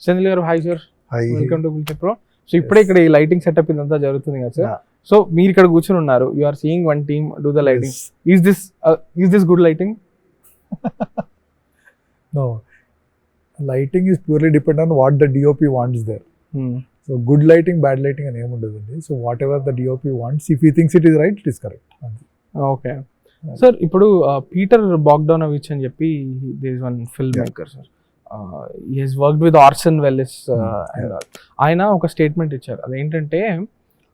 Senthil garu hi sir, Hi. Welcome to Bulltech pro. So ఇప్పుడే ఇక్కడ ఈ లైటింగ్ సెటప్ ఇదంతా జరుగుతుంది కదా సార్. Yeah. సో మీరు ఇక్కడ కూర్చొని ఉన్నారు, you are seeing one team do the lighting. Yes. Is this good lighting? No, lighting is purely depend on what the DOP wants there. So good lighting, bad lighting and ఏముండదండి. So whatever the DOP wants, if he thinks it is right, it is correct. Okay sir, ఇప్పుడు Peter Bogdanovich అని చెప్పి there is one filmmaker sir, he has worked with Orson Welles and ఆయన ఒక statement ఇచ్చారు. అదేంటంటే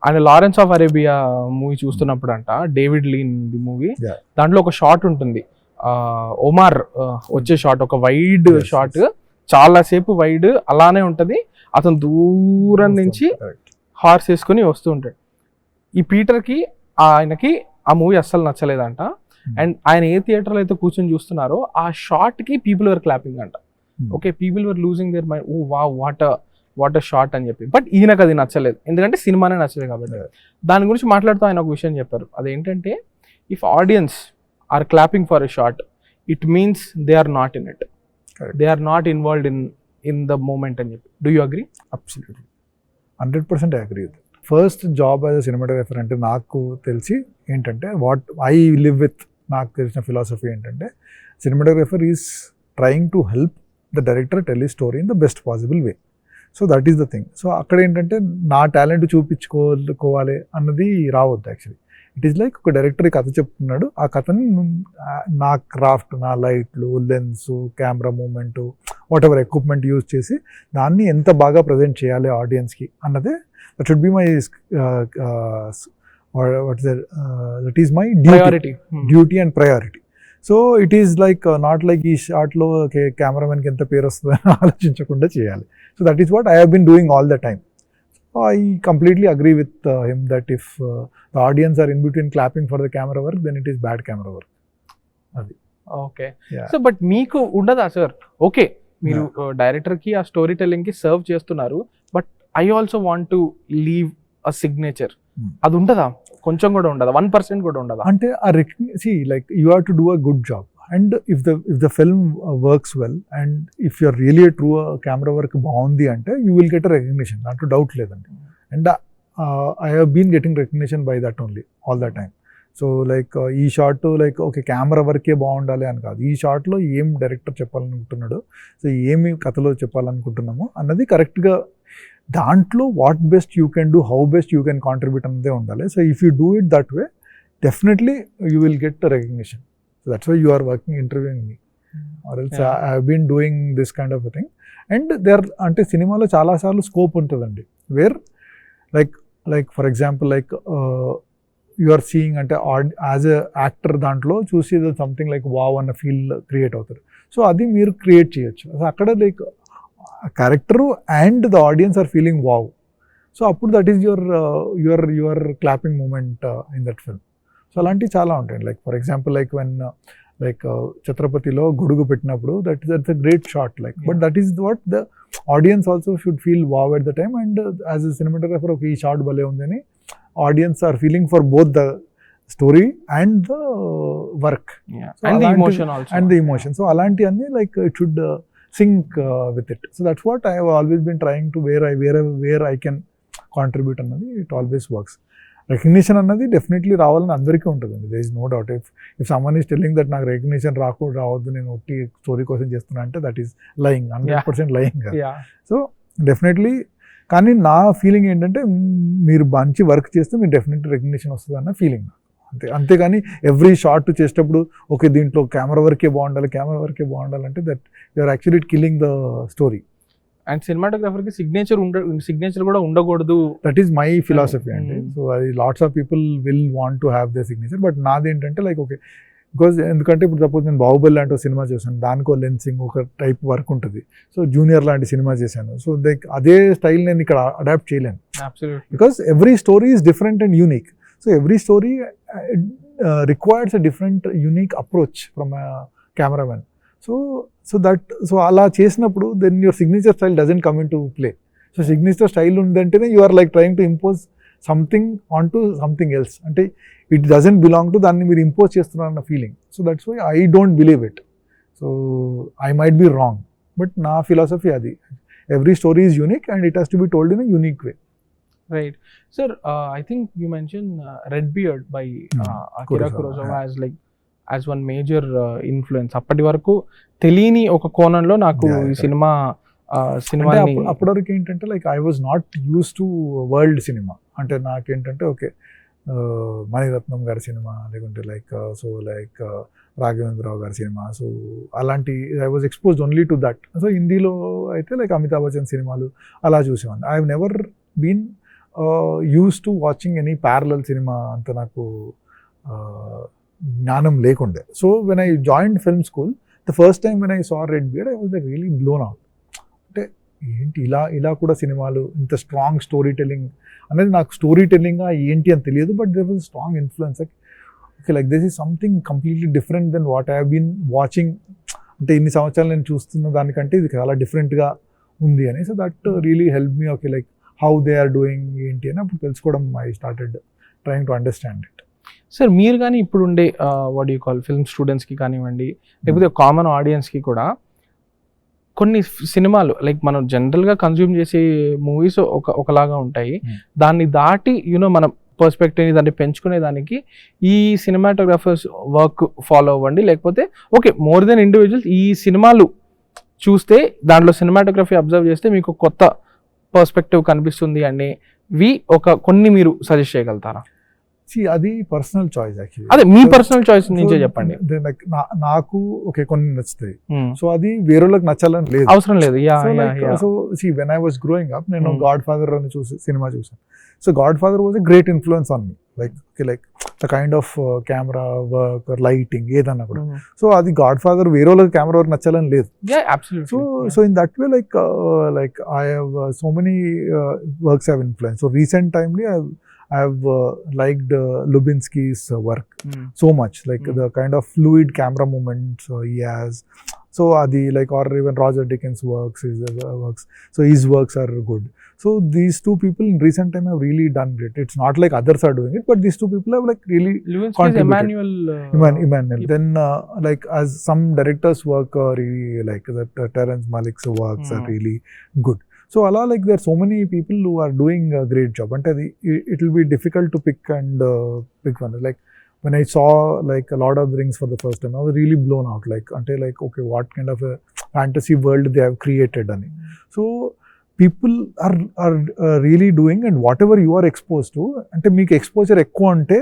ఆయన Lawrence of Arabia movie చూస్తున్నప్పుడు అంట, డేవిడ్ లీన్ ది మూవీ, దాంట్లో ఒక షాట్ ఉంటుంది, ఒమార్ వచ్చే షాట్, ఒక వైడ్ షాట్, చాలా సేపు వైడ్ అలానే ఉంటది, అతను దూరం నుంచి హార్స్ వేసుకుని వస్తూ ఉంటాడు. ఈ పీటర్కి ఆయనకి ఆ మూవీ అస్సలు నచ్చలేదంట. అండ్ ఆయన ఏ థియేటర్లో అయితే కూర్చొని చూస్తున్నారో ఆ షాట్ కి పీపుల్ వర్ క్లాపింగ్ అంట. Okay, people were losing their mind, oh wha what a shot అని చెప్పి. బట్ ఈయనకు అది నచ్చలేదు, ఎందుకంటే సినిమానే నచ్చలేదు కాబట్టి. దాని గురించి మాట్లాడుతూ ఆయన ఒక విషయం చెప్పారు, అదేంటంటే if audience are clapping for a shot, it means they are not in it, they are not involved in the moment అని చెప్పి. Do you agree? Absolutely 100% I agree with. First job as a cinematographer అంటే నాకు తెలిసి ఏంటంటే, what I live with, నాకు తెలిసిన philosophy ఏంటంటే, cinematographer is trying to help the director tell ఈ story in the best possible way. So that is the thing. So అక్కడ ఏంటంటే నా టాలెంట్ చూపించుకోవాలి అన్నది రావద్దు. యాక్చువల్లీ ఇట్ ఈస్ లైక్ ఒక డైరెక్టర్ కథ చెప్తున్నాడు, ఆ కథని నా క్రాఫ్ట్, నా లైట్లు, lens, camera moment, whatever equipment use చేసి దాన్ని ఎంత బాగా ప్రజెంట్ చేయాలి ఆడియన్స్కి అన్నదే, that should be my that is my duty and priority. So it is like not like ఈ షార్ట్లో కెమెరామెన్కి ఎంత పేరు వస్తుందని ఆలోచించకుండా చేయాలి. So that is what I have been doing all the time. I completely agree with him that if the audience are in between clapping for the camera work, then it is bad camera work. Adi. Okay. So but meeku undada sir, okay, మీరు డైరెక్టర్కి ఆ story టెల్లింగ్కి serve చేస్తున్నారు, but I also want to leave a signature, అది ఉండదా? కొంచెం కూడా ఉండదా? 1% కూడా ఉండదా? అంటే see, like you have to do a good job, and if the film works well, and if you are really a true camera work బాగుంది అంటే you will get a recognition, దాంట్లో డౌట్ లేదండి. And I have been getting recognition by that only all the time. So like ఈ short like okay camera వర్కే బాగుండాలి అని కాదు, ఈ షార్ట్లో ఏం డైరెక్టర్ చెప్పాలనుకుంటున్నాడు, సో ఏమి కథలో చెప్పాలనుకుంటున్నామో అన్నది కరెక్ట్గా, దాంట్లో what best you can do, how best you can contribute అన్నదే ఉండాలి. So if you do it that way, definitely you will get recognition. So that's why you are working, interviewing me, or else I have been doing this kind of a thing. And there అంటే సినిమాలో చాలాసార్లు scope ఉంటుందండి, where like for example like you are seeing అంటే as a actor దాంట్లో చూసి something like wow అన్న feel create అవుతారు. So అది మీరు క్రియేట్ చేయొచ్చు. అక్కడ like character and the audience are feeling wow. So అప్పుడు that is your clapping moment in that film. So అలాంటివి చాలా ఉంటాయి. Like for example like when like ఛత్రపతిలో గొడుగు పెట్టినప్పుడు that's a great shot, like but that is what the audience also should feel wow at the time. And as a cinematographer ఒక ఈ shot భలే ఉందని audience are feeling for both the story and the work and the emotion. So అలాంటివన్నీ like it should sync with it. So that's what I have always been trying to where I can contribute అన్నది, it always works. Recognition అన్నది definitely రావాలని అందరికీ ఉంటుందండి, there is no doubt. If someone is telling that నాకు recognition రావద్దు, నేను ఒట్టి story కోసం చేస్తున్నా అంటే that is lying, 100% lying. So definitely, కానీ నా ఫీలింగ్ ఏంటంటే మీరు మంచి వర్క్ చేస్తే మీరు డెఫినెట్లీ రికగ్నిషన్ వస్తుంది అన్న ఫీలింగ్ అంతేగాని ఎవ్రీ షార్ట్ చేసేటప్పుడు ఓకే దీంట్లో కెమెరా వర్కే బాగుండాలంటే that you are actually killing the story. And సినిమాటోగ్రఫర్కి సిగ్నేచర్ కూడా ఉండకూడదు, దట్ ఈస్ మై ఫిలాసఫీ అండి. సో అది lots of people will want to have the signature, but నాది ఏంటంటే లైక్ ఓకే, బికాజ్ ఎందుకంటే ఇప్పుడు సపోజ్ నేను బాహుబలి లాంటి సినిమా చేశాను, దానికో లెన్సింగ్ ఒక టైప్ వర్క్ ఉంటుంది. సో జూనియర్ లాంటి సినిమా చేశాను, సో లైక్ అదే స్టైల్ నేను ఇక్కడ అడాప్ట్ చేయలేను, because every story is different and unique. So every story requires a different unique approach from a cameraman. So అలా చేసినప్పుడు then your signature style doesn't come in to play. So signature style ఉందంటేనే you are like trying to impose something on to something else, అంటే it doesn't belong to, దాన్ని మీరు impose చేస్తున్నారన్న feeling. So that's why I don't believe it. So I might be wrong, but నా philosophy అది. every story is unique and it has to be told in a unique way. Right. Sir, I think you mentioned Red Beard by Akira Kurosawa as one major influence. అప్పటి వరకు తెలియని ఒక కోణంలో నాకు ఈ సినిమాని అప్పటివరకు ఏంటంటే like I was not use to world cinema. అంటే నాకేంటంటే ఓకే మణిరత్నం గారి సినిమా లేకుంటే లైక్ రాఘవేంద్రరావు గారి సినిమా, సో అలాంటి I was exposed only to that. So హిందీలో అయితే లైక్ అమితాబ్ బచ్చన్ సినిమాలు అలా చూసేవాడిని. I have never been use to watching any parallel cinema అంత నాకు జ్ఞానం లేకుండే. So when I joined film school the first time when I saw red beard I was really blown out. అంటే ఏంటి ఇలా కూడా సినిమాలు, ఇంత స్ట్రాంగ్ స్టోరీ టెల్లింగ్ అనేది నాకు స్టోరీ టెల్లింగ్ ఏంటి అని తెలియదు, but there was strong influence. Okay like this is something completely different then what I have been watching. అంటే ఇన్ని సంవత్సరాలు నేను చూస్తున్న దానికంటే ఇది చాలా డిఫరెంట్గా ఉంది అని. So that really help me. Okay like how they are doing ఏంటి అని అప్పుడు తెలుసుకోవడం I started trying to understand it. Sir మీరు కానీ ఇప్పుడు ఉండే వాట్ యూ కాల్ ఫిల్మ్ స్టూడెంట్స్కి కానివ్వండి, లేకపోతే కామన్ ఆడియన్స్కి కూడా కొన్ని సినిమాలు లైక్ మనం జనరల్గా కన్జ్యూమ్ చేసే మూవీస్ ఒకలాగా ఉంటాయి. దాన్ని దాటి మన పర్స్పెక్టివ్ని దాన్ని పెంచుకునే దానికి ఈ సినిమాటోగ్రాఫర్స్ వర్క్ ఫాలో అవ్వండి, లేకపోతే ఓకే మోర్ దెన్ ఇండివిజువల్స్ ఈ సినిమాలు చూస్తే దాంట్లో సినిమాటోగ్రఫీ అబ్జర్వ్ చేస్తే మీకు కొత్త పర్స్పెక్టివ్ కనిపిస్తుంది అనేవి కొన్ని మీరు సజెస్ట్ చేయగలుగుతారా? అది పర్సనల్ చాయిస్ యాక్చువల్లీ. అదే మీ పర్సనల్ చాయిస్ నుంచే చెప్పండి. నాకు ఓకే కొన్ని నచ్చుతాయి, సో అది వేరేళ్ళకి నచ్చాలని లేదు, అవసరం లేదు. So when I was growing up నేను గాడ్ ఫాదర్ అని సినిమా చూసాను. So God father was a great influence on me, like the kind of camera work, lighting ఏదన్నా కూడా. సో అది గాడ్ ఫాదర్ వేరే వాళ్ళకి కెమెరా వర్క్ నచ్చాలని లేదు. So in that way like I have so many works have influence. So recent timely I have liked Lubinsky's work so much, like the kind of fluid camera movements he has. So adi like, or even Roger Deakins' works. So his works are good. So these two people in recent time have really done it. It's not like others are doing it, but these two people have like really contributed. Emmanuel. Then like as some directors' work really like that Terrence Malick's works are really good. So ala like there are so many people who are doing a great job. And it will be difficult to pick one. Like when I saw like a Lord of the Rings for the first time, I was really blown out. Like until like okay, what kind of a fantasy world they have created. So people are really doing, and whatever you are exposed to, ante meeku exposure ekku ante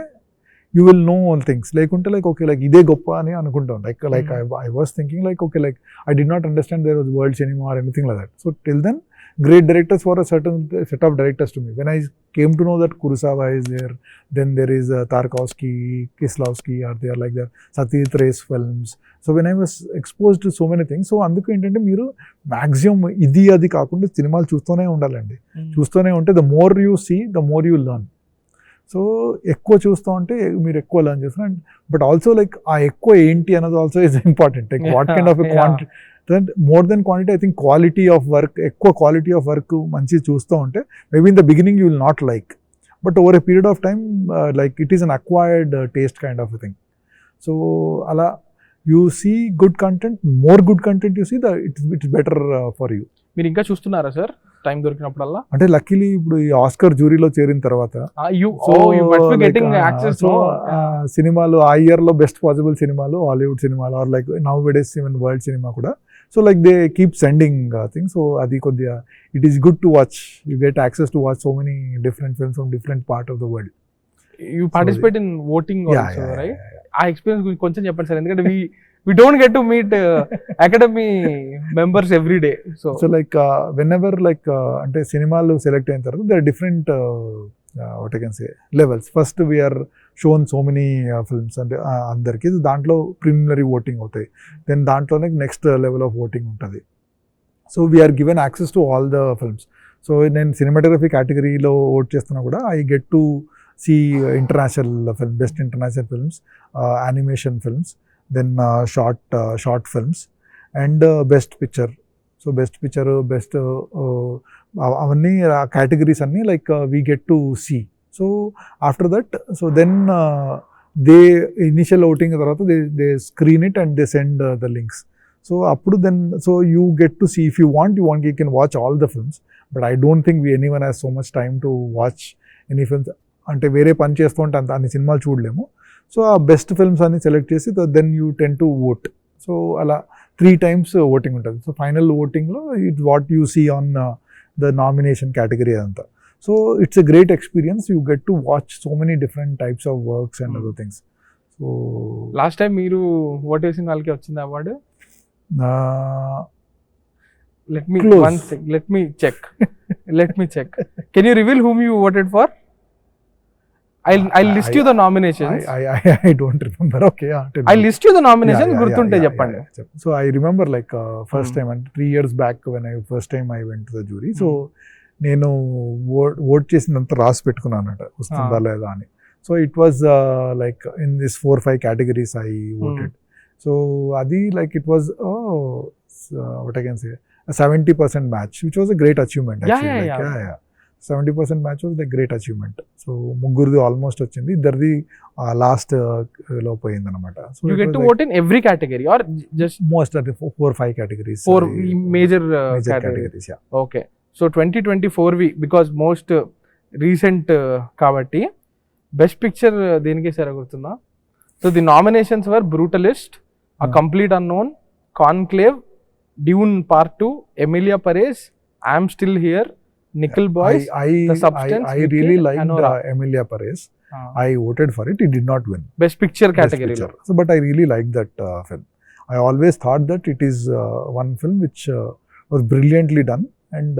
you will know all things. Like until like okay like ide goppa ani anukuntam. Like I was thinking like okay like I did not understand there was world cinema or anything like that. So till then great directors were a certain set of directors to me. When I came to know that Kurosawa is there, then there is Tarkovsky, Kieslowski are there, like that Satyajit Ray's films. So when I was exposed to so many things, so అందుకు ఏంటంటే మీరు maximum ఇది అది కాకుండా సినిమాలు చూస్తూనే ఉండాలండి. చూస్తూనే ఉంటే the more you see, the more you learn. So ఎక్కువ చూస్తూ ఉంటే మీరు ఎక్కువ లర్న్ చేస్తున్నారు. బట్ ఆల్సో లైక్ ఆ ఎక్కువ ఏంటి అన్నది also is important. Like what kind of quantity, more than quantity, I think quality of work, ఎక్కువ క్వాలిటీ ఆఫ్ వర్క్ మంచిగా చూస్తూ ఉంటే maybe in the beginning you will not like, but over a period of time like it is an acquired taste kind of thing. So అలా you see good content, more good content you see it's better for you. మీరు ఇంకా చూస్తున్నారా sir time దొరికినప్పుడల్లా? అంటే luckily ఇప్పుడు ఈ Oscar జ్యూరీలో చేరిన తర్వాత సినిమాలు ఆ ఇయర్ లో బెస్ట్ పాసిబుల్ సినిమాలు, హాలీవుడ్ సినిమాలు, or like nowadays even world cinema కూడా. So like they keep sending things. So అది కొద్దిగా it is good to watch. You get access to watch so many different films from different part of the world. You participate in voting also, right? ఆ experience గురించి కొంచెం చెప్పండి sir, ఎందుకంటే we don't get to meet academy members every day. So like whenever like ante cinemalu select ayin tarvata there are different what I can say levels. First we are shown so many films and andarki dantlo preliminary voting avutayi, then dantlo next level of voting untadi. So we are given access to all the films. So in cinematography category lo vote chestunna kuda I get to see international film, best international films, animation films, then short films, and best picture. So best picture, best avanni categories anni like we get to see. So after that, so then they initial voting tarvata they screen it and they send the links. So అప్పుడు then so you get to see, if you want you can watch all the films, but I don't think anyone has so much time to watch any films. అంటే వేరే పని చేస్తూ ఉంటే అన్ని సినిమాలు చూడలేము. So ఆ బెస్ట్ ఫిల్మ్స్ అన్ని సెలెక్ట్ చేసి then you tend to vote. So అలా 3 times ఓటింగ్ ఉంటుంది. సో ఫైనల్ ఓటింగ్లో it what you see on the nomination category అదంతా. So it's a great experience. You get to watch so many different types of works and other things. So last time మీరు vote వేసిన వాళ్ళకి వచ్చింది award? Let me check. Can you reveal whom you voted for? I'll list you the nominations. I don't remember. Okay, I'll list you the nominations. Gurtunte cheppandi. So I remember like first time, and 3 years back when first time I went to the jury. So నేను vote చేసినంత రాసి పెట్టుకున్నానట వస్తుందా లేదా అని. So it was like in this 4-5 categories I voted. So అది like it was what I can say, a 70% match, which was a great achievement actually. Yeah. 70% match was like great achievement. So ముగ్గురిది almost వచ్చింది, ఇద్దరిది last లో పోయింది అనమాట. So you get to vote in every category or just most of the 4-5 categories, 4 major categories? Yeah. Okay, so 2024 because most recent కాబట్టి best picture దేనికి సరిగుతుందా? So the nominations were Brutalist, A Complete Unknown, Conclave, Dune Part 2, Emilia Perez, I Am Still Here, Nickel Boys, The Substance. I really liked Emilia Perez. I voted for it. It did not win Best Picture category. So, but I really liked that film. I always thought that it is one film which was brilliantly done and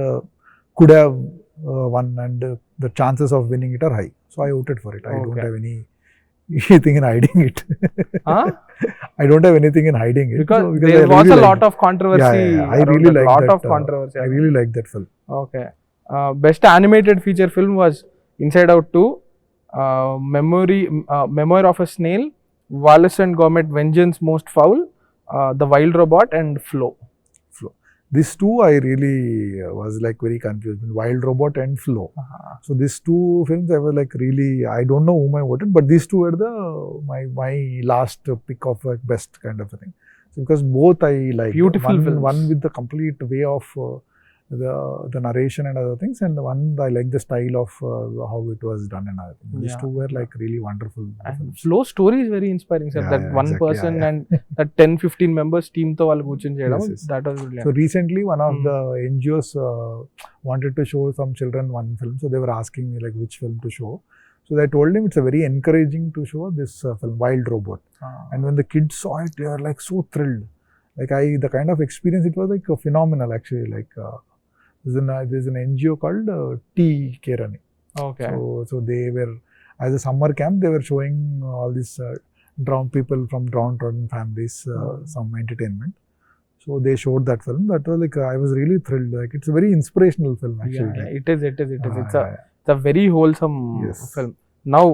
could have won, and the chances of winning it are high. So I voted for it. I don't have anything in hiding it. I don't have anything in hiding it. Because there was a lot of controversy. I really liked that. Controversy. I really liked that film. Okay. Best animated feature film was Inside Out 2, Memoir of a Snail, Wallace and Gromit: Vengeance Most Foul, The Wild Robot, and Flow. These two I really was like very confused. Wild Robot and Flow. So these two films I was like really, I don't know whom I voted, but these two were my last pick of like best kind of a thing. So because both I like. Beautiful films. One with the complete way of the narration and other things, and the one I like the style of how it was done and other things. These two were like really wonderful. And Flow story is very inspiring, sir. That one exactly, person and that 10-15 members team to vallu kuchoni cheyadam, that was brilliant. So recently one of the NGOs wanted to show some children one film, so they were asking me like which film to show. So I told him it's a very encouraging to show this film Wild Robot. And when the kids saw it, they were like so thrilled. Like the kind of experience, it was like phenomenal actually. Like there's an NGO called T Kerani. Okay. So they were, as a summer camp, they were showing all these drowned people from downtrodden families some entertainment. So they showed that film. That was like I was really thrilled. Like it's a very inspirational film actually. Yeah, it is. It's a very wholesome film. Now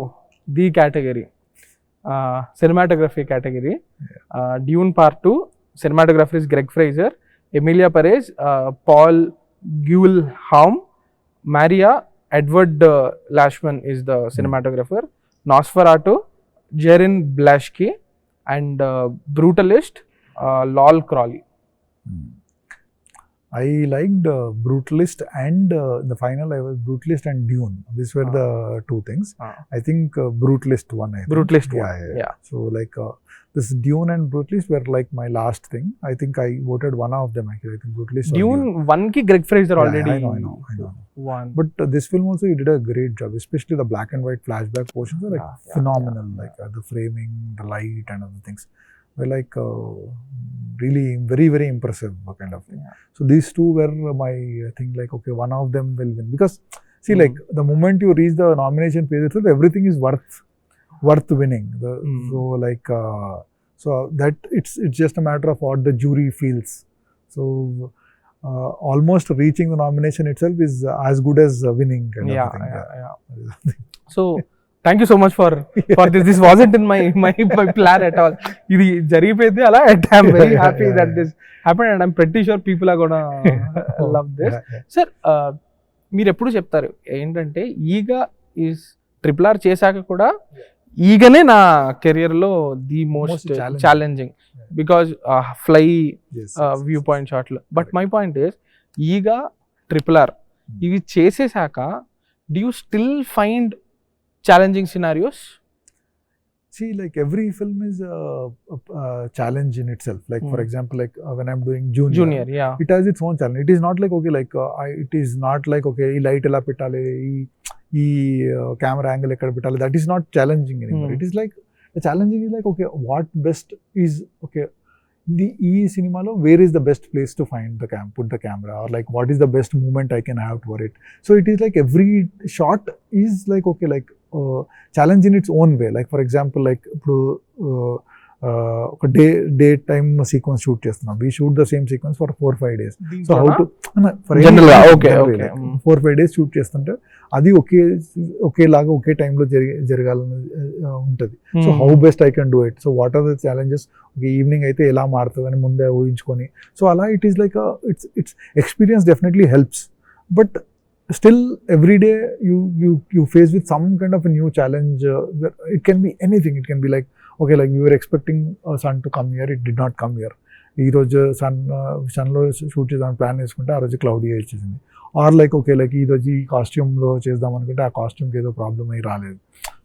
the category, cinematography category. Dune Part 2, cinematographer is Greg Fraser. Emilia Perez, Paul Guilherme, Maria Edward Lashman is the cinematographer. Nosferatu, Jerin Blashki, and Brutalist, Lol Crawley. I liked Brutalist and the final I was Brutalist and Dune. These were the two things. I think Brutalist won. Brutalist won. Yeah. So like this Dune and Brutalist were like my last thing. I think I voted one of them actually. I think Brutalist. Dune one ki Greg Fraser already. I know. One. But this film also he did a great job, especially the black and white flashback portions are like phenomenal. Like the framing, the light, and other things were like really very very impressive kind of thing. So these two were my thing. Like okay, one of them will win because see like the moment you reach the nomination phase itself, everything is worth winning. So like so that it's just a matter of what the jury feels. So almost reaching the nomination itself is as good as winning kind of thing. So thank you so much for this. This wasn't in my plan at all. Idi jarigipedi ala, and I'm very happy that this happened, and I'm pretty sure people are gonna love this. Sir, మీరు ఎప్పుడు చెప్తారు ఏంటంటే ఈగా is RRR చేశాక కూడా ఈగనే నా career లో the Most most challenging. Challenging because fly Yes, view point షాట్లు. But Correct. My point is Eega RRR ఇవి చేసేసాక do you still find challenging scenarios? See, like every film is a challenge in itself. Like for example, like when I'm doing junior yeah it has its own challenge. It is not like okay, like it is not like okay, ఈ light ఎలా పెట్టాలి, ఈ camera angle ఎక్కడ పెట్టాలి. That is not challenging anymore. It is like the challenging is like okay, what best is okay. ఈ సినిమాలో where is the best place to find the put the camera, or like what is the best moment I can have toward ఇట్. So it is like every shot is like okay, like challenge in its own way. Like for example like ఇప్పుడు ఒక day time sequence shoot చేస్తున్నాం. We shoot the same sequence for 4-5 days. So how to okay 4-5 days shoot చేస్తుంటే అది ఒకేలాగా ఒకే టైంలో జరగాలని ఉంటుంది. So how best I can do it. So what are the challenges, okay evening అయితే ఎలా మారుతుందని ముందే ఊహించుకొని. సో అలా it is like it's experience definitely helps. But still every day you face with some kind of a new challenge. It can be anything. It can be like okay, like we were expecting a sun to come here, it did not come here. ఈ రోజు సన్లో shoot చేద్దామని plan వేసుకుంటే ఆ రోజు cloudy వచ్చేసింది. Are like okay, like ఈ రోజు ఈ కాస్ట్యూమ్లో చేద్దాం అనుకుంటే ఆ కాస్ట్యూమ్కి ఏదో ప్రాబ్లమ్ అయి రాలేదు.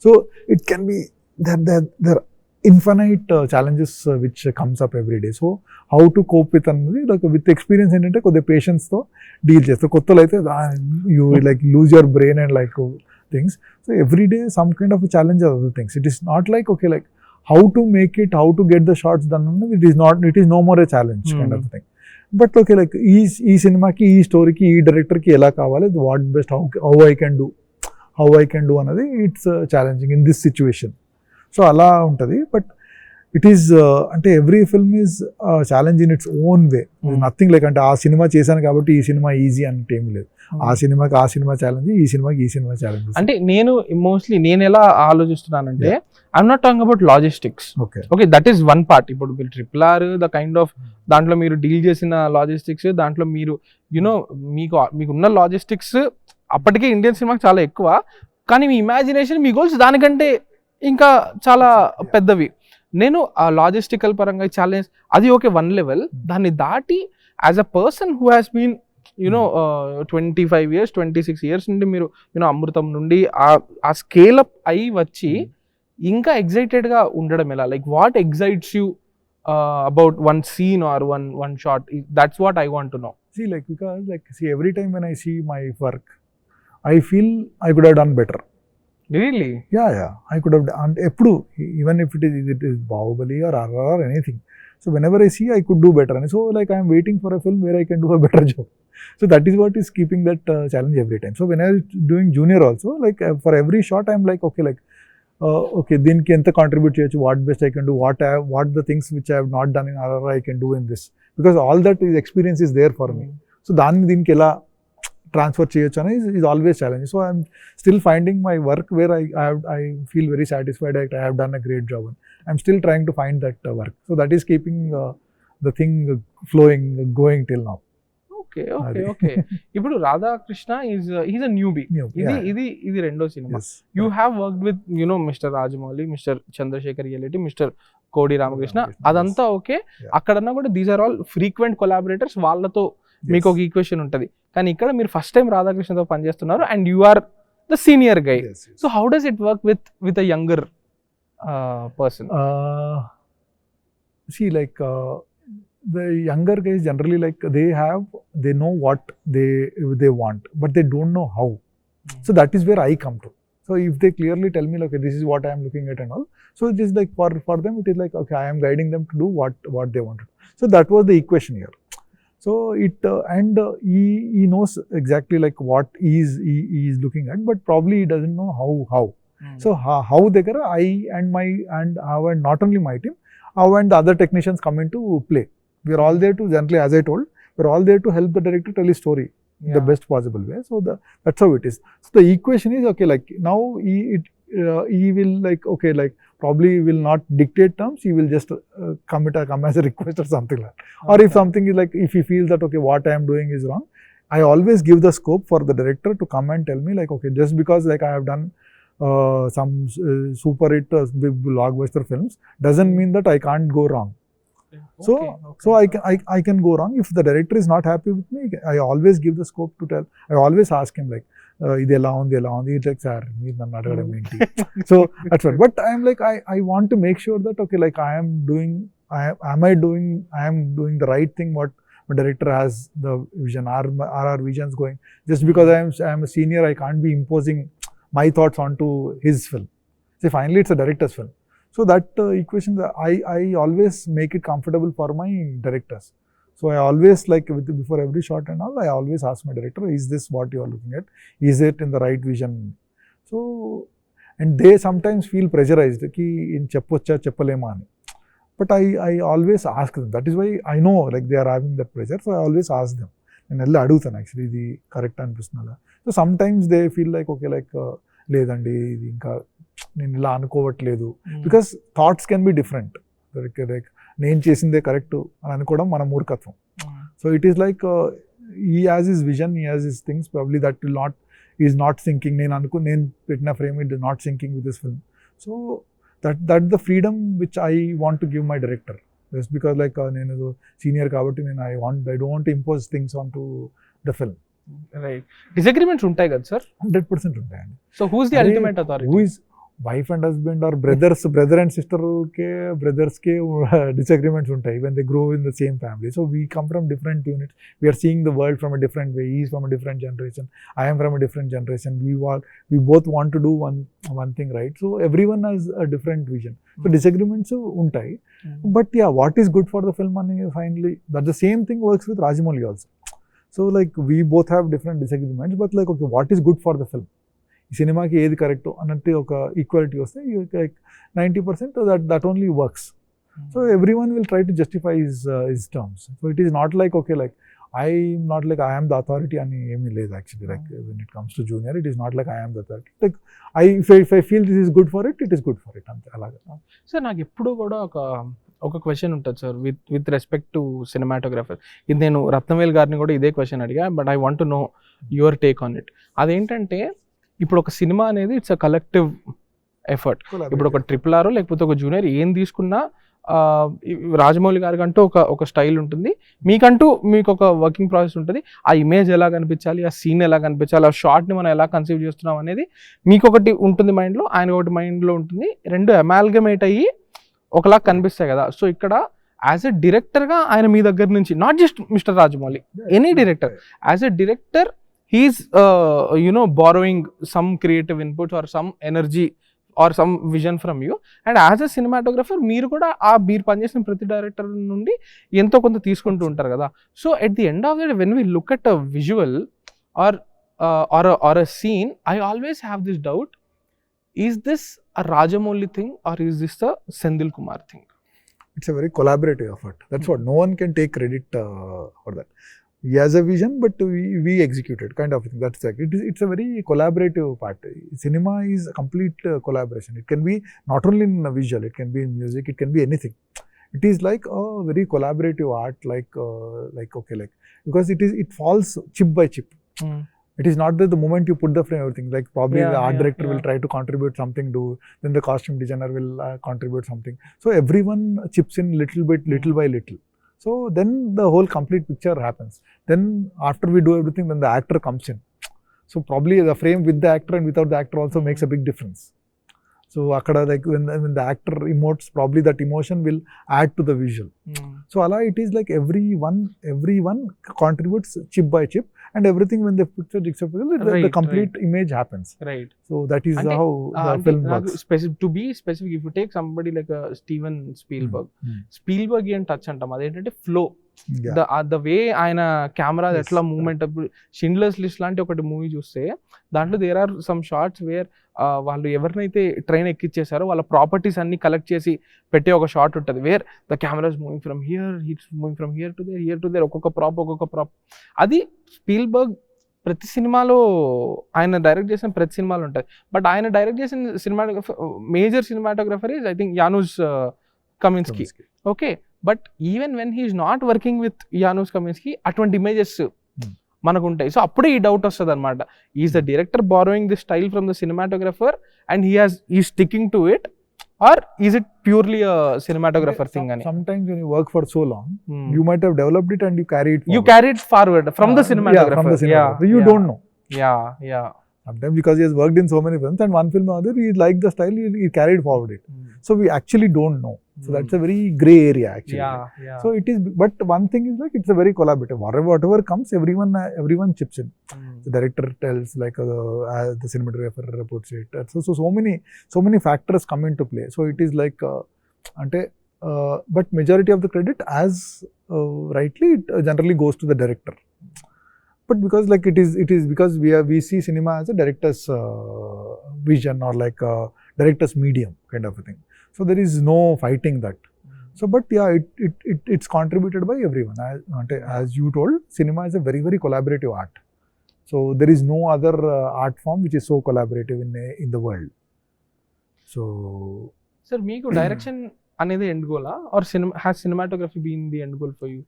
So it can be there infinite challenges which comes up every day. So how to cope with అన్నది లైక్ విత్ ఎక్స్పీరియన్స్ ఏంటంటే కొద్దిగా పేషెన్స్తో డీల్ చేస్తారు. కొత్తలో అయితే you like lose your brain and like things. So every day some kind of challenge or other things. It is not like okay, like how to make it, how to get the shots done, it is no more a challenge kind of thing. But okay, like ఈ సినిమాకి ఈ స్టోరీకి ఈ డైరెక్టర్కి ఎలా కావాలి, what best, how I can do అన్నది it's challenging in this situation. So అలా ఉంటుంది. బట్ ఇట్ ఈస్ అంటే every film is challenge in its own way. Nothing like అంటే ఆ సినిమా చేశాను కాబట్టి ఈ సినిమా ఈజీ అంటే ఏమి లేదు. ఆ సినిమాకి ఆ సినిమా ఛాలెంజ్, ఈ సినిమాకి ఈ సినిమా ఛాలెంజ్. అంటే నేను ఎలా ఆలోచిస్తున్నానంటే I'm not talking about logistics. Okay that is one part. ఇప్పుడు మీరు RRR ద కైండ్ ఆఫ్ దాంట్లో మీరు డీల్ చేసిన లాజిస్టిక్స్, దాంట్లో మీరు యునో మీకున్న లాజిస్టిక్స్ అప్పటికే ఇండియన్ సినిమాకి చాలా ఎక్కువ, కానీ మీ ఇమాజినేషన్, మీ గోల్స్ దానికంటే ఇంకా చాలా పెద్దవి. నేను ఆ లాజిస్టికల్ పరంగా ఛాలెంజ్ అది ఓకే వన్ లెవెల్. దాన్ని దాటి as a person who has been 25 years 26 years నుండి మీరు అమృతం నుండి ఆ స్కేల్ అప్ అయి వచ్చి ఇంకా ఎగ్జైటెడ్ గా ఉండడం ఎలా? Like what excites you about one scene or one shot? That's what I want to know. See, every time when I see my work, I feel I could have done better. Really? Yeah, I could have done ఎప్పుడు, even if it is Bahubali or RRR or anything. So whenever I see, I could do better. And so like I am waiting for a film where I can do a better job. So that is what is keeping that challenge every time. So when I was doing junior also, like for every shot I am like okay, like okay, దీనికి ఎంత contribute చేయొచ్చు, what best I can do, what the things which I have not done in RRR I can do in this, because all that is experience is there for me. So దాన్ని దీనికి ఎలా transfer చేయొచ్చు అనేది is always challenge. So I am still finding my work where I feel very satisfied that I have done a great job, and I am still trying to find that work. So that is keeping the thing flowing, going till now. Okay. ఇప్పుడు Radhakrishna he's a newbie. ఇది రెండో సినిమా. You have worked with mister Rajamouli, mister Chandrasekhar Yeleti, mister Kodi Ramakrishna, అదంతా okay. అక్కడన్నా కూడా these are all frequent collaborators, వాళ్ళతో మీకు ఒక ఈక్వేషన్ ఉంటుంది. కానీ ఇక్కడ మీరు ఫస్ట్ టైం రాధాకృష్ణతో పనిచేస్తున్నారు and you are the senior guy. So how does it work with a younger person? See, like the younger guys generally, like they know what they want, but they don't know how. So that is where I come to. So if they clearly tell me like, okay, this is what I am looking at and all, so it is like for them it is like okay, I am guiding them to do what they want to do. So that was the equation here. So he knows exactly like what he is looking at, but probably he doesn't know how. So how దగ్గర I and how, and not only my team, how and the other technicians come into play. We are all there to, generally as I told, we are all there to help the director tell his story in the best possible way. So that's how it is. So the equation is okay, like now he will like okay, like probably will not dictate terms, he will just come as a request or something like that. Or if something is like, if he feels that okay, what I am doing is wrong, I always give the scope for the director to come and tell me like okay, just because like I have done some super hit big blockbuster films, doesn't mean that I can't go wrong. So I can go wrong if the director is not happy with me. I always give the scope to tell. I always ask him like, ఇది ఎలా ఉంది it's like sir మీరు నన్ను అడగడం ఏంటి. So అట్స్ but I'm like I want to make sure that okay like I'm doing the right thing what my director has the vision. Are our visions going? Just because I am a senior, I can't be imposing my thoughts onto his film. See, finally it's a director's film. So that equation, I always make it comfortable for my directors. So I always like before every shot and all, I always ask my director, is this what you are looking at? Is it in the right vision? So, and they sometimes feel pressurized ki in cheppocha cheppalema ani. But I always ask them. That is why I know like they are having that pressure. So I always ask them. నేను వెళ్ళి అడుగుతాను actually ఇది correct అనిపిస్తుందా. So some times they feel like okay like లేదండి ఇది ఇంకా నేను ఇలా అనుకోవట్లేదు. Because thoughts can be different. Like నేను చేసిందే కరెక్ట్ అని అనుకోవడం మన మూర్ఖత్వం. So it is like he has his vision, he has his things, probably that will not is not sinking. నేను పెట్టిన frame it is not sinking with this film. So that the freedom which I want to give my director, just because like nenu senior kabatti I don't want to impose things onto the film. Right. Disagreements untai kada sir? 100% untayandi. So who is the ultimate authority? Who is wife and husband or brother and sister brothers ke disagreements untai when they grow in the same family. So we come from different units. We are seeing the world from a different way. He is from a different generation. I am from a different generation. We both want to do one thing right. So everyone has a different vision. So disagreements untai. But yeah, what is good for the film and finally that the same thing works with Rajamouli also. So like we both have different disagreements, but like okay, what is good for the film? ఈ సినిమాకి ఏది correct అన్నట్టు ఒక equality వస్తే like 90% that only works. So every one will try to justify his terms. So it is not like okay like I'm not like I'm the authority అని ఏమీ లేదు actually. Like when it comes to junior it is not like I'm the authority. Like if I feel this is good for it is good for it అంతే. అలాగే sir నాకు ఎప్పుడు కూడా ఒక question ఉంటుంది sir with respect to cinematographer. ఇది నేను రత్నవేల్ గారిని కూడా ఇదే క్వశ్చన్ అడిగా, but I want to no your take on it. అదేంటంటే ఇప్పుడు ఒక సినిమా అనేది ఇట్స్ అ కలెక్టివ్ ఎఫర్ట్. ఇప్పుడు ఒక RRR లేకపోతే ఒక జూనియర్ ఏం తీసుకున్నా రాజమౌళి గారికి అంటూ ఒక స్టైల్ ఉంటుంది, మీకు ఒక వర్కింగ్ ప్రాసెస్ ఉంటుంది. ఆ ఇమేజ్ ఎలా కనిపించాలి, ఆ సీన్ ఎలా కనిపించాలి, ఆ షార్ట్ని మనం ఎలా కన్సీవ్ చేస్తున్నాం అనేది మీకు ఒకటి ఉంటుంది మైండ్లో, ఆయన ఒకటి మైండ్లో ఉంటుంది. రెండు అమాల్గమేట్ అయ్యి ఒకలా కనిపిస్తాయి కదా. సో ఇక్కడ యాజ్ ఎ డైరెక్టర్గా ఆయన మీ దగ్గర నుంచి, not just mister Rajamouli, any director, as a director he's borrowing some creative input or some energy or some vision from you, and as a cinematographer మీరు కూడా మీరు పనిచేసిన ప్రతి డైరెక్టర్ నుండి ఎంతో కొంత తీసుకుంటూ ఉంటారు కదా. So at the end of the day when we look at a visual or a scene, I always have this doubt, is this a Rajamouli thing or is this a Senthil Kumar thing? It's a very collaborative effort. That's what, no one can take credit for that. He has a vision, but we execute it, kind of thing. That's like it's a very collaborative part. Cinema is a complete collaboration. It can be not only in a visual, it can be in music, it can be anything. It is like a very collaborative art, because it falls chip by chip. It is not that the moment you put the frame, everything, like probably the art director will try to contribute something, then the costume designer will contribute something. So everyone chips in little bit, little by little. So then the whole complete picture happens. Then after we do everything, then the actor comes in. So probably the frame with the actor and without the actor also makes a big difference. So akada, like when the actor emotes, probably that emotion will add to the visual. So ala, it is like everyone contributes chip by chip, and everything, when the picture the complete image happens. Right. So that is how the film works. To be specific, if you take somebody like Steven Spielberg, Spielberg and touch antam adentante flow. The way ఆయన camera ఎట్లా movement. Schindler's List లాంటి ఒకటి movie చూస్తే దాంట్లో there are some shots where వాళ్ళు ఎవరినైతే train ఎక్కిచ్చేసారో వాళ్ళ properties అన్ని కలెక్ట్ చేసి పెట్టే ఒక షార్ట్ ఉంటుంది, wear the camera is moving from here, it's moving from here to their, ఒక్కొక్క ప్రాప్. అది స్పీల్బర్గ్ ప్రతి సినిమాలో ఆయన డైరెక్ట్ చేసిన ప్రతి సినిమాలో ఉంటుంది. బట్ ఆయన డైరెక్ట్ చేసిన cinematographer, major cinematographer is I think Janusz Kaminski. Okay, but even when he's not working with Janusz Kaminski, అటువంటి ఇమేజెస్ మనకు ఉంటాయి. సో అప్పుడే ఈ డౌట్ వస్తుంది అనమాట, is the director borrowing the style from the cinematographer and uh sticking to it, or is it purely a cinematographer thing ani? Sometimes when you work for so long, you might have developed it and you carry it forward. You carry it forward from the cinematographer. From the cinematographer. You don't know. Yeah. Sometimes because he has worked in so many films and one film or other, he liked the style, he carried forward it. So we actually don't know. So that's a very grey area actually. Yeah. So it is, but one thing is like it's a very collaborative. Whatever comes, everyone chips in. The director tells, like the cinematographer puts it. So many factors come into play. So it is like, but majority of the credit, as rightly, it generally goes to the director. But because like it is because we see cinema as a director's vision or like a director's medium kind of a thing. So there is no fighting that. So but yeah, it's contributed by everyone. As you told, cinema is a very, very collaborative art. So there is no other art form which is so collaborative in the world. So sir, meeku direction anedi end goal or has cinematography been the end goal for you?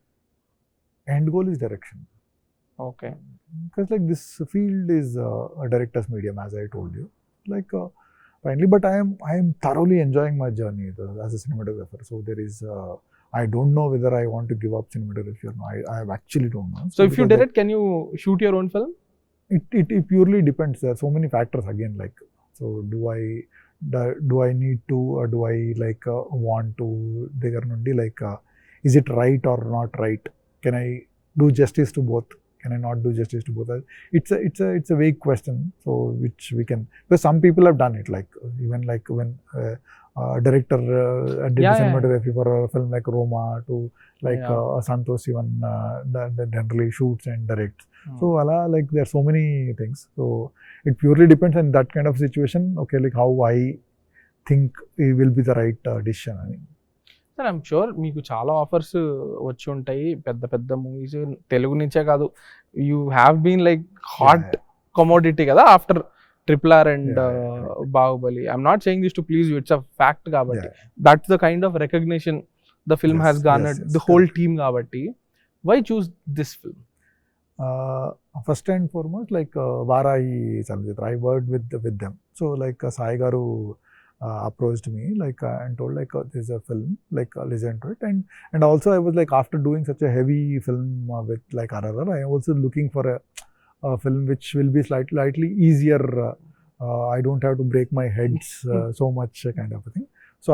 End goal is direction. Okay. Because like this field is a director's medium, as I told you. Like finally, but I am thoroughly enjoying my journey as a cinematographer. So there is I don't know whether I want to give up cinematography or not. I actually don't know. So if you did it, can you shoot your own film? It purely depends. There are so many factors again. Like, so do I need to, or do I like want to? There nundi like, is it right or not right? Can I do justice to both? Can I not do justice to both? It's a vague question. So which we can, because some people have done it. Like even like when director did the cinematography for a film like Roma, to like Santosh even generally shoots and directs. So like there are so many things. So it purely depends on that kind of situation. Okay, like how I think it will be the right decision. I mean. Sir I'm sure మీకు చాలా offers వచ్చి ఉంటాయి, పెద్ద పెద్ద movies Telugu నుంచే కాదు. You have been like hot commodity కదా after RRR and Baahubali. I'm not saying this to please you, it's a fact కాబట్టి. That's the kind of recognition the film has garnered, the whole team కాబట్టి. Why choose this film? First and foremost, like Varahi Chalachitra, I worked with them. So like Sai Garu approached me like and told like there's a film, like listen to it, and also I was like, after doing such a heavy film with like RRR, I am also looking for a film which will be slightly easier. I don't have to break my heads so much kind of a thing. So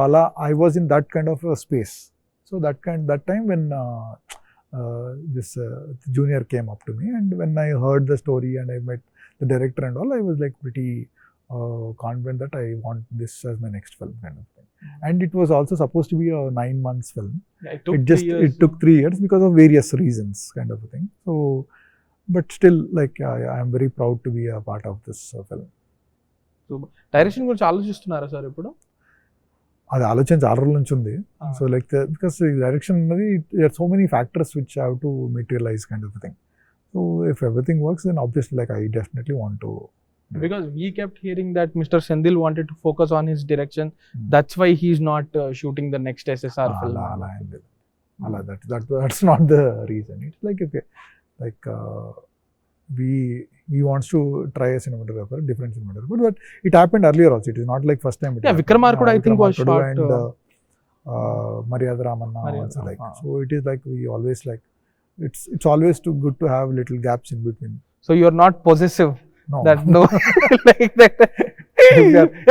I was in that kind of a space. So that time when this junior came up to me, and when I heard the story and I met the director and all, I was like pretty confident that I want this as my next film kind of thing. And it was also supposed to be a 9 months film. It took 3 years because of various reasons kind of a thing. So but still like I am very proud to be a part of this film. So direction గురించి ఆలోచిస్తున్నారా sir ఇప్పుడు? అది ఆలోచన చాలా రోజుల నుంచి ఉంది. So like because direction అనేది there are so many factors which have to materialize kind of a thing. So if everything works, then obviously like I definitely want to. Because we kept hearing that Mr. Senthil wanted to focus on his direction. That's why he's not shooting the next SSR film. That's not the reason. It's like, okay, like he wants to try a cinematographer, different cinematographer, but it happened earlier also. It is not like first time. Vikramark kuda I think was shot. And Maryada Ramanna also like. So it is like we always like, it's always too good to have little gaps in between. So you are not possessive. No. That no, like that.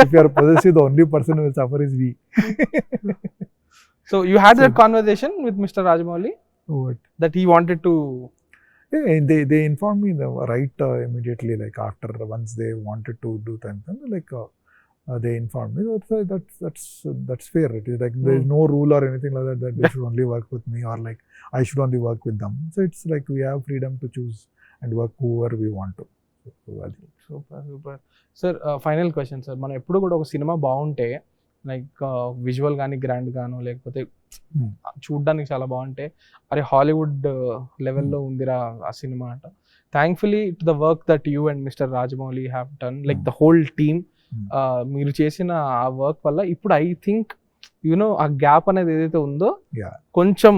If you are possessive, the only person who will suffer is we. So you had that conversation with Mr. Rajamouli? What? That he wanted to. Yeah, they informed me immediately, like after once they wanted to do something, like they informed me. That's fair. It is like there is no rule or anything like that they should only work with me, or like I should only work with them. So it's like we have freedom to choose and work whoever we want to. Super sir. Final question sir, మనం ఎప్పుడు కూడా ఒక cinema బాగుంటే like visual కానీ grand గాను లేకపోతే చూడ్డానికి చాలా బాగుంటే అరే హాలీవుడ్ లెవెల్లో ఉందిరా ఆ సినిమా అంట. Thankfully to the work that you and mister Rajamouli have done, like the whole team, మీరు చేసిన ఆ వర్క్ వల్ల ఇప్పుడు ఐ థింక్ యూనో ఆ గ్యాప్ అనేది ఏదైతే ఉందో కొంచెం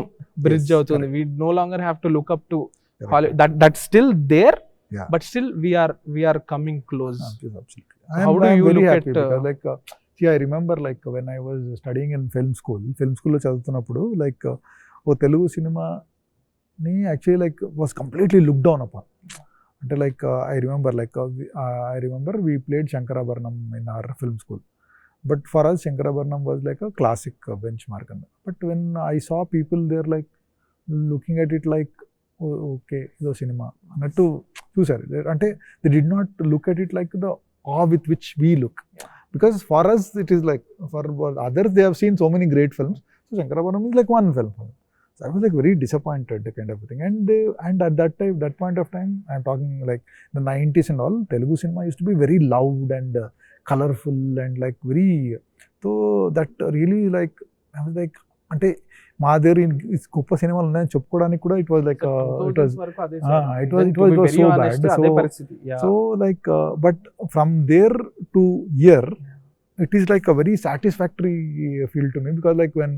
బ్రిడ్జ్ అవుతుంది. We know longer have to look up to that's still there. Yeah. But still we are coming close. Absolutely. How do you very look happy at, because like see, I remember like when I was studying in film school లో చదువుతున్నప్పుడు like ఓ తెలుగు సినిమాని actually like was completely looked down upon. అంటే like I remember we played Shankarabharanam in our film school. But for us, Shankarabharanam was like a classic benchmark. But when I saw people there like looking at it like, oh, okay, ido cinema అన్నట్టు చూసారు. అంటే they did not look at it like the awe with which we look. Because for us, it is like, for others, they have seen so many great films. So Shankarabharanam is like one film. So I was like very disappointed kind of a thing. And at that point of time, I'm talking like the 90s and all, Telugu cinema used to be very loud and colorful and like very, so that really like, I was like, అంటే మా దగ్గర గొప్ప సినిమాలు ఉన్నాయని చెప్పుకోవడానికి కూడా it was like it was so bad. So like but from there to year it is like a very satisfactory feel to me, because like when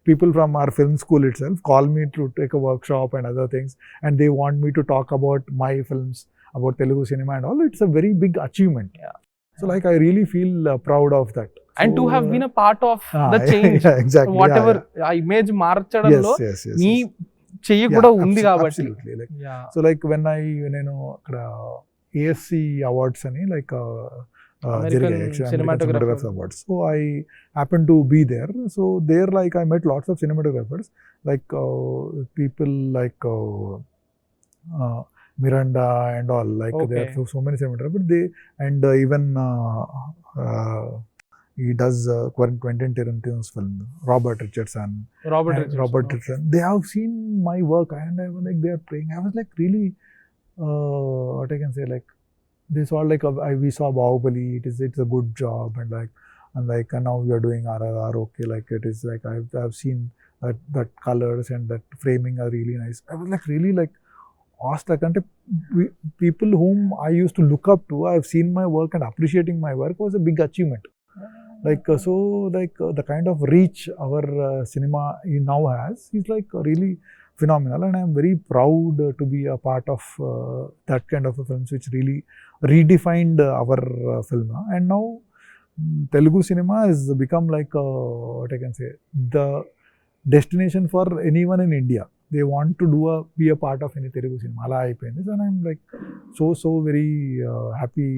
people from our film school itself call me to take a workshop and other things, and they want me to talk about my films, about Telugu cinema and all, it's a very big achievement. So like I really feel proud of that. And to have been a part of the change, exactly, whatever image మార్చడంలో నీ చెయ్యి కూడా ఉంది కాబట్టి. So like when నేను అక్కడ ASC awards అని like American Cinematography Awards, so I happened to be there. So there like I met lots of cinematographers, like people like Miranda and all, like there are so many cinematographers. They and even he does Quentin Tarantino's film, Robert Richardson. They have seen my work and I was like, they are praying. I was like really what I can say, like they saw like we saw Bahubali, it's a good job, and now we are doing RRR, okay, like it is like I've seen that colors and that framing are really nice. I was like really like asked, like people whom I used to look up to, I've seen my work and appreciating my work was a big achievement. Like so like the kind of reach our cinema now has is like really phenomenal, and I'm very proud to be a part of that kind of a films which really redefined our film. And now Telugu cinema has become like what I can say, the destination for anyone in India. They want to be a part of any Telugu cinema. Ala ayipoyindi, and I'm like so very happy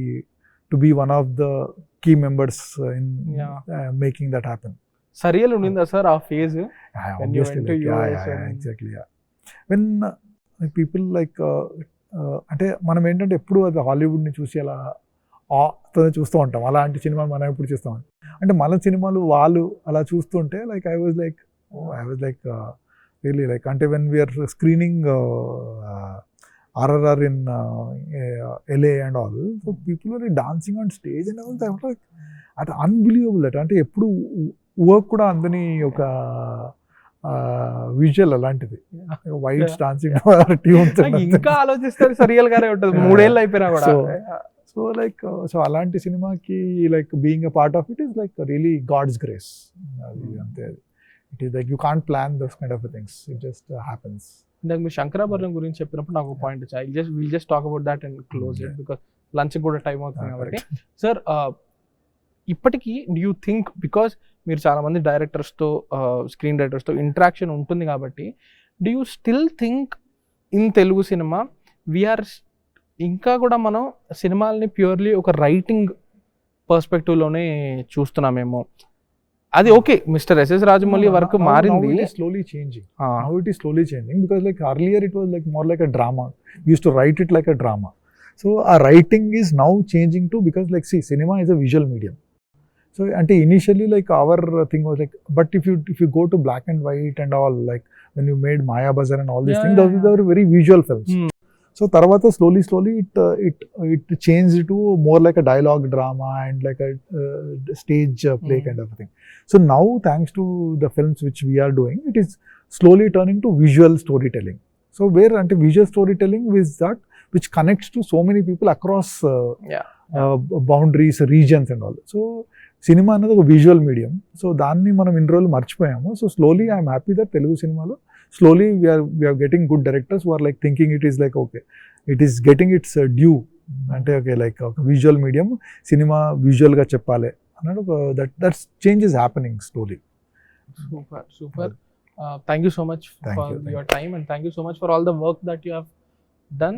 to be one of the key members in making that happen. Surreal ఉండిందా sir ఆ phase? Exactly. When people like అంటే మనం ఏంటంటే ఎప్పుడు అది హాలీవుడ్ని చూసి అలా చూస్తూ ఉంటాం, అలాంటి సినిమాలు మనం ఎప్పుడు చూస్తాం. అంటే మన సినిమాలు వాళ్ళు అలా చూస్తుంటే like I was like really like, అంటే when we're screening RRR in LA and all, so people were dancing on stage and all that, like at unbelievable that. అంటే ఎప్పుడు వర్క్ కూడా అందని ఒక విజువల్ అలాంటిది, వైట్స్ డాన్సింగ్ ట్యూన్స్ ఇంకా ఆలోచిస్తారు surreal గానే ఉంటుంది 3 ఏళ్ళు అయిపోయినా కూడా. సో లైక్ సో అలాంటి సినిమాకి like being a part of it is like really God's grace. అంతే, it is like you can't plan those kind of things, it just happens. ఇందాక మీరు శంకరాభరణం గురించి చెప్పినప్పుడు నాకు పాయింట్ వచ్చాయి. Will just talk about that and close it, because lunch కూడా time అవుతుంది కాబట్టి. సార్ ఇప్పటికీ డూ యూ థింక్, బికాస్ మీరు చాలామంది డైరెక్టర్స్తో స్క్రీన్ రైటర్స్తో ఇంటరాక్షన్ ఉంటుంది కాబట్టి, do you still think in Telugu cinema we are ఇంకా కూడా మనం సినిమాల్ని ప్యూర్లీ ఒక రైటింగ్ పర్స్పెక్టివ్లోనే చూస్తున్నామేమో? అది okay, mister SS Rajamouli work మారింది, slowly changing. Now it is slowly changing, because like earlier it was like more like a drama. We used to write it like a drama. So our writing is now changing too, because like see, cinema is a visual medium. So ante initially like our thing was like, but if you go to black and white and all, like when you made Maya Bazar and all these things, those were very visual films. So tarvata slowly it changed to more like a dialogue drama and like a stage play kind of a thing. So now, thanks to the films which we are doing, it is slowly turning to visual storytelling. So where visual storytelling is that which connects to so many people across boundaries, regions and all. So cinema అనేది ఒక visual medium. So దాన్ని మనం ఇన్ని రోజులు మర్చిపోయాము. So slowly I'm happy that Telugu సినిమాలో slowly we are getting good directors who are like thinking it is like, okay, it is getting its due. అంటే okay like ఒక విజువల్ మీడియం సినిమా విజువల్గా చెప్పాలి అన్నాడు. That change is happening slowly. Super. Thank you so much for your time, and thank you so much for all the work that you have done.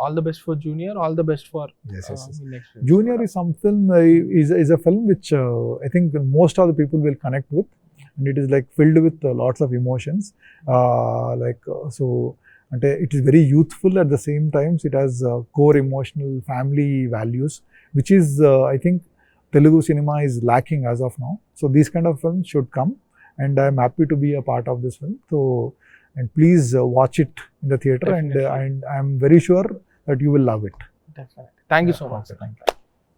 All the best for Junior. All the best for yes. next film. Junior is something is a film which I think most of the people will connect with, and it is like filled with lots of emotions. So. అంటే it is very youthful at the same times it has core emotional family values which is I think Telugu cinema is lacking as of now. So these kind of films should come and I'm happy to be a part of this film. So and please watch it in the theatre, and I'm very sure that you will love it. Definitely. Thank you so much. Thank you.